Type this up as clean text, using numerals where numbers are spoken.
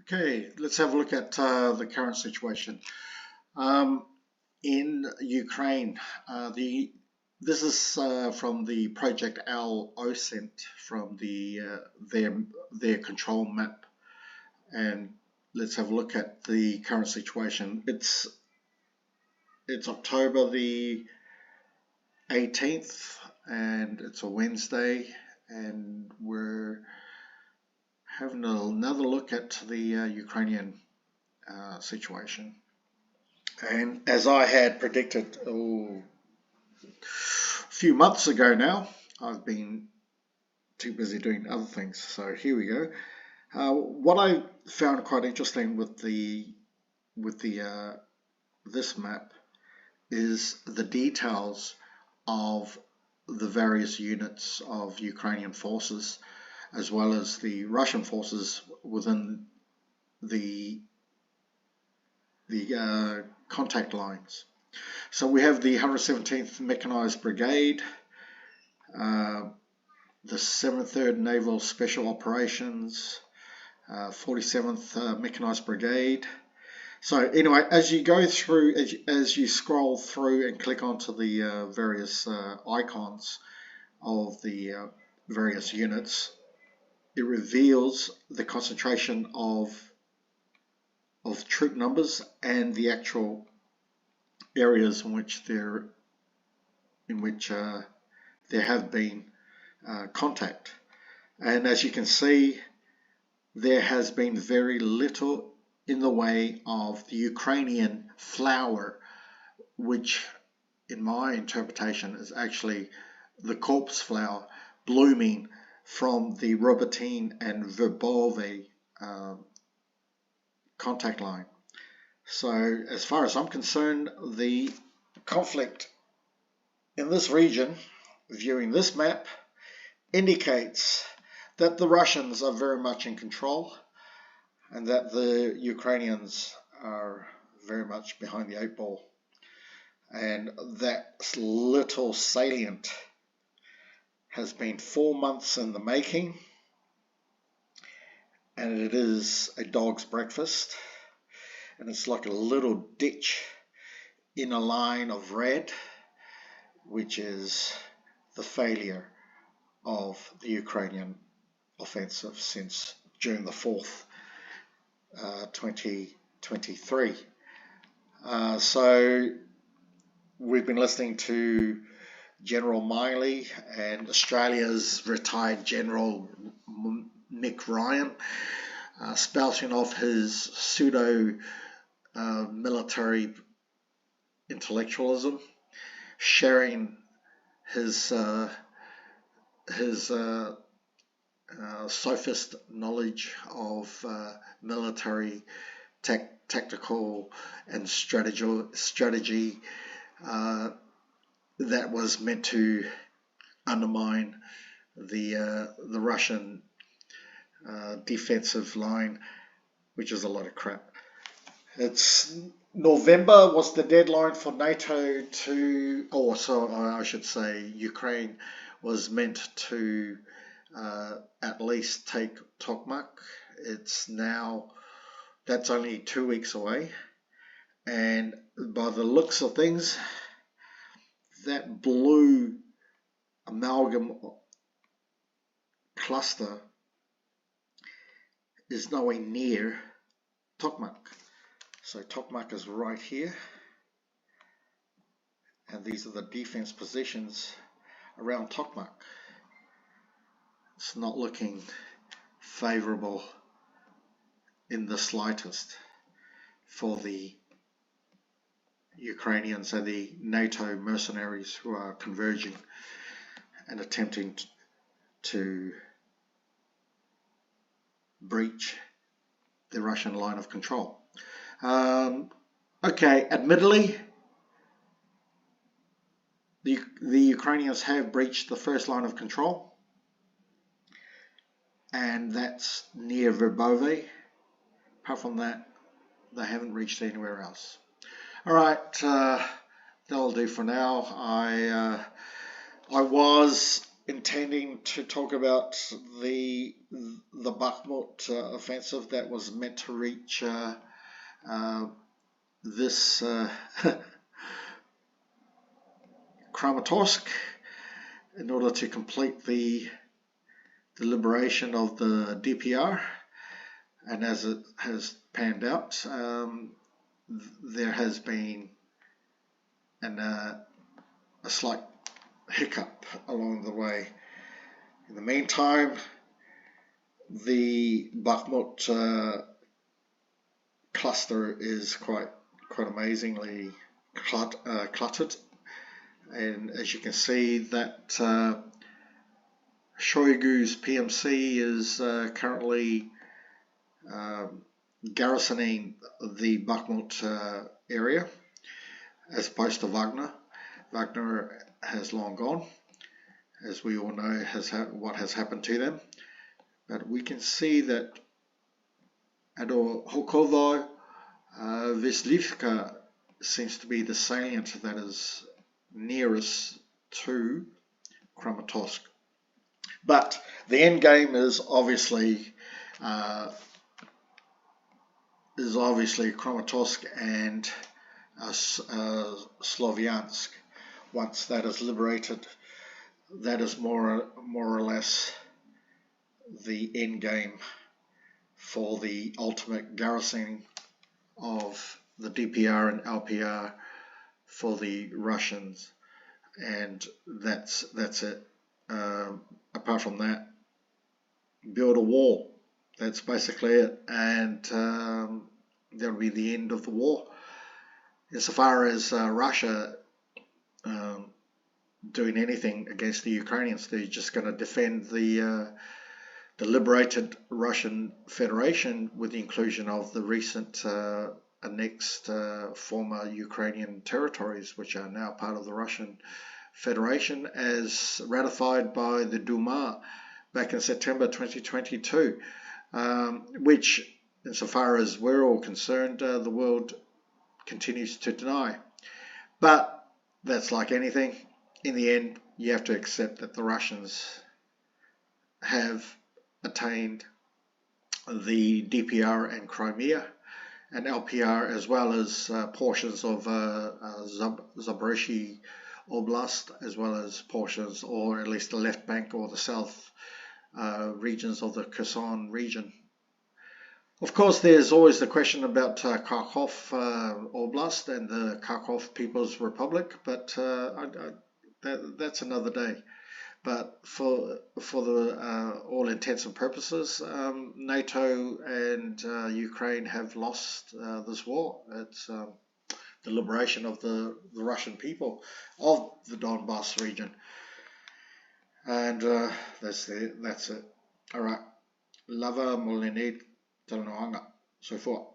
Okay, let's have a look at the current situation in Ukraine. This is from the Project L OSINT from their control map, and let's have a look at the current situation. It's October the 18th, and it's a Wednesday, and we're having another look at the Ukrainian situation. And as I had predicted a few months ago now, I've been too busy doing other things. So here we go. What I found quite interesting with this map is the details of the various units of Ukrainian forces, as well as the Russian forces within the contact lines. So we have the 117th Mechanized Brigade, the 73rd Naval Special Operations, 47th Mechanized Brigade. So anyway, as you go through, as you scroll through and click onto the various icons of the various units, it reveals the concentration of troop numbers and the actual areas in which there have been contact. And as you can see, there has been very little in the way of the Ukrainian flower, which in my interpretation is actually the corpse flower blooming from the Robertine and Verbove contact line. So as far as I'm concerned, the conflict in this region, viewing this map, indicates that the Russians are very much in control and that the Ukrainians are very much behind the eight ball. And that little salient has been 4 months in the making, and it is a dog's breakfast, and it's like a little ditch in a line of red, which is the failure of the Ukrainian offensive since June the 4th, 2023. So we've been listening to General Miley and Australia's retired General Nick Ryan spouting off his pseudo military intellectualism, sharing his sophist knowledge of military tactical and strategy that was meant to undermine the Russian defensive line, which is a lot of crap. It's November was the deadline for NATO to, or so I should say, Ukraine was meant to at least take Tokmak. It's now, that's only 2 weeks away, and by the looks of things, that blue amalgam cluster is nowhere near Tokmak. So Tokmak is right here, and these are the defense positions around Tokmak. It's not looking favorable in the slightest for the Ukrainians and the NATO mercenaries who are converging and attempting to breach the Russian line of control. Okay, admittedly, the Ukrainians have breached the first line of control, and that's near Verbove. Apart from that, they haven't reached anywhere else. All right, that'll do for now. I was intending to talk about the Bakhmut offensive that was meant to reach this Kramatorsk in order to complete the liberation of the DPR. And as it has panned out, there has been a slight hiccup along the way. In the meantime, the Bakhmut cluster is quite amazingly cluttered, and as you can see, that Shoigu's PMC is currently garrisoning the Bakhmut area, as opposed to Wagner. Wagner has long gone, as we all know what has happened to them. But we can see that at Hokovo, Veslivka seems to be the salient that is nearest to Kramatorsk. But the end game is obviously Kramatorsk and Sloviansk. Once that is liberated, that is more or less the end game for the ultimate garrisoning of the DPR and LPR for the Russians, and that's it. Apart from that, build a wall. That's basically it, and that'll be the end of the war. Insofar as Russia doing anything against the Ukrainians, they're just going to defend the liberated Russian Federation with the inclusion of the recent annexed former Ukrainian territories, which are now part of the Russian Federation, as ratified by the Duma back in September 2022, which, insofar as we're all concerned, the world continues to deny. But that's like anything. In the end, you have to accept that the Russians have attained the DPR and Crimea and LPR, as well as portions of Zaporizhzhia Oblast, as well as portions, or at least the left bank or the south regions of the Kherson region. Of course, there's always the question about Kharkov Oblast and the Kharkov People's Republic, but that's another day. But for the all intents and purposes, NATO and Ukraine have lost this war. It's the liberation of the Russian people of the Donbass region, and that's it. All right, lava molinate talanoanga, so forth.